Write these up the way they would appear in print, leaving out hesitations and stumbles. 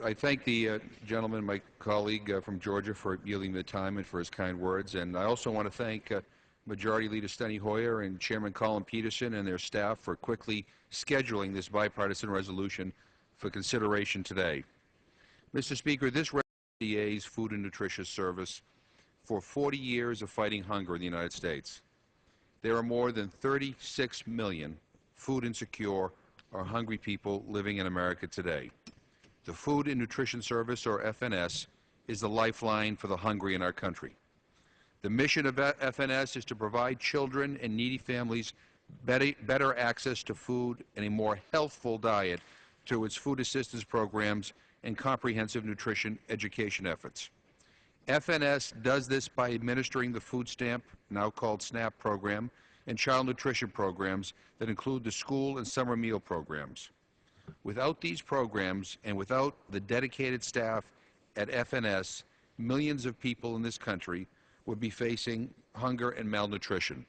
I thank the gentleman, my colleague from Georgia, for yielding the time and for his kind words. And I also want to thank Majority Leader Steny Hoyer and Chairman Colin Peterson and their staff for quickly scheduling this bipartisan resolution for consideration today. Mr. Speaker, this USDA's Food and Nutrition Service for 40 years of fighting hunger in the United States. There are more than 36 million food insecure or hungry people living in America today. The Food and Nutrition Service, or FNS, is the lifeline for the hungry in our country. The mission of FNS is to provide children and needy families better access to food and a more healthful diet through its food assistance programs and comprehensive nutrition education efforts. FNS does this by administering the food stamp, now called SNAP program, and child nutrition programs that include the school and summer meal programs. Without these programs and without the dedicated staff at FNS, millions of people in this country would be facing hunger and malnutrition.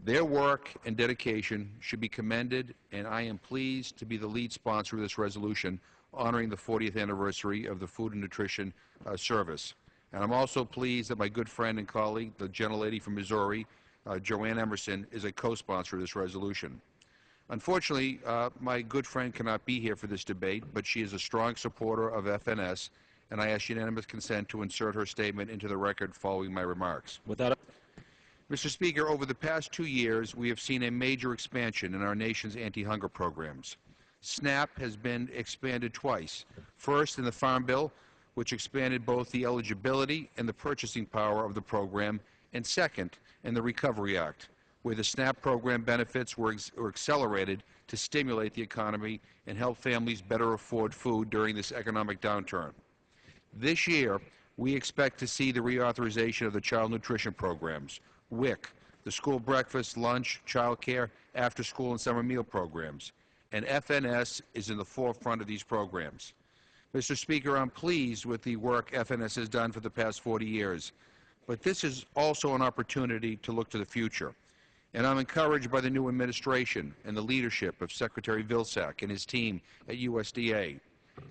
Their work and dedication should be commended, and I am pleased to be the lead sponsor of this resolution honoring the 40th anniversary of the Food and Nutrition Service. And I'm also pleased that my good friend and colleague, the gentlelady from Missouri, Joanne Emerson, is a co-sponsor of this resolution. Unfortunately, my good friend cannot be here for this debate, but she is a strong supporter of FNS, and I ask unanimous consent to insert her statement into the record following my remarks. Mr. Speaker, over the past 2 years, we have seen a major expansion in our nation's anti-hunger programs. SNAP has been expanded twice. First, in the Farm Bill, which expanded both the eligibility and the purchasing power of the program, and second, in the Recovery Act, where the SNAP program benefits were accelerated to stimulate the economy and help families better afford food during this economic downturn. This year, we expect to see the reauthorization of the child nutrition programs, WIC, the school breakfast, lunch, child care, after-school and summer meal programs, and FNS is in the forefront of these programs. Mr. Speaker, I'm pleased with the work FNS has done for the past 40 years, but this is also an opportunity to look to the future. And I'm encouraged by the new administration and the leadership of Secretary Vilsack and his team at USDA.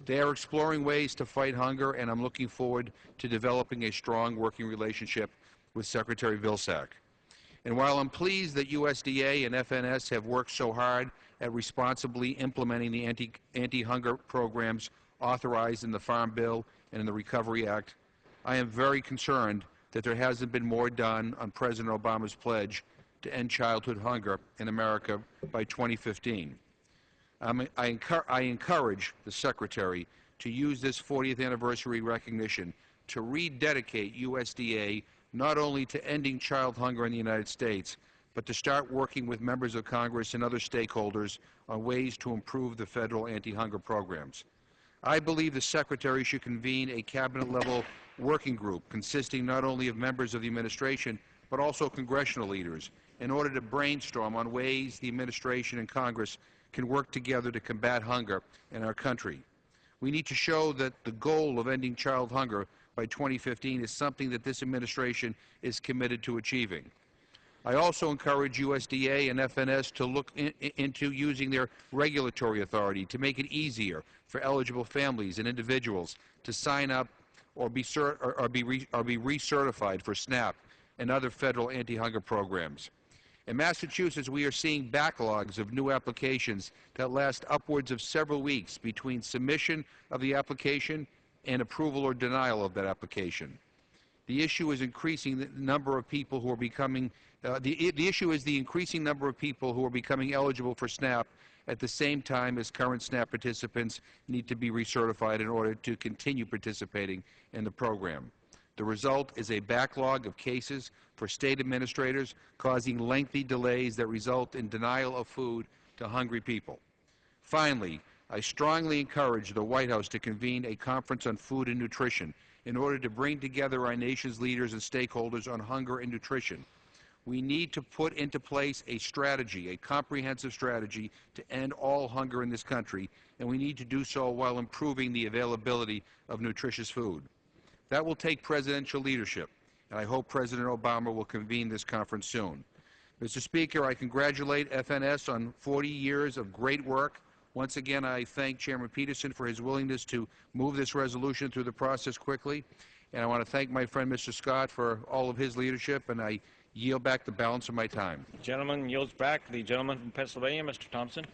They are exploring ways to fight hunger, and I'm looking forward to developing a strong working relationship with Secretary Vilsack. And while I'm pleased that USDA and FNS have worked so hard at responsibly implementing the anti-hunger programs authorized in the Farm Bill and in the Recovery Act, I am very concerned that there hasn't been more done on President Obama's pledge to end childhood hunger in America by 2015. I encourage the Secretary to use this 40th anniversary recognition to rededicate USDA not only to ending child hunger in the United States, but to start working with members of Congress and other stakeholders on ways to improve the federal anti-hunger programs. I believe the Secretary should convene a cabinet-level working group consisting not only of members of the administration, but also congressional leaders, in order to brainstorm on ways the administration and Congress can work together to combat hunger in our country. We need to show that the goal of ending child hunger by 2015 is something that this administration is committed to achieving. I also encourage USDA and FNS to look into using their regulatory authority to make it easier for eligible families and individuals to sign up or be recertified for SNAP and other federal anti-hunger programs. In Massachusetts, we are seeing backlogs of new applications that last upwards of several weeks between submission of the application and approval or denial of that application. The issue is increasing the number of people who are becoming the issue is the increasing number of people who are becoming eligible for SNAP at the same time as current SNAP participants need to be recertified in order to continue participating in the program. The result is a backlog of cases for state administrators, causing lengthy delays that result in denial of food to hungry people. Finally, I strongly encourage the White House to convene a conference on food and nutrition in order to bring together our nation's leaders and stakeholders on hunger and nutrition. We need to put into place a strategy, a comprehensive strategy to end all hunger in this country, and we need to do so while improving the availability of nutritious food. That will take presidential leadership, and I hope President Obama will convene this conference soon. Mr. Speaker, I congratulate FNS on 40 years of great work Once again, I thank Chairman Peterson for his willingness to move this resolution through the process quickly. And I want to thank my friend Mr. Scott for all of his leadership, and I yield back the balance of my time. The gentleman yields back. The gentleman from Pennsylvania, Mr. Thompson.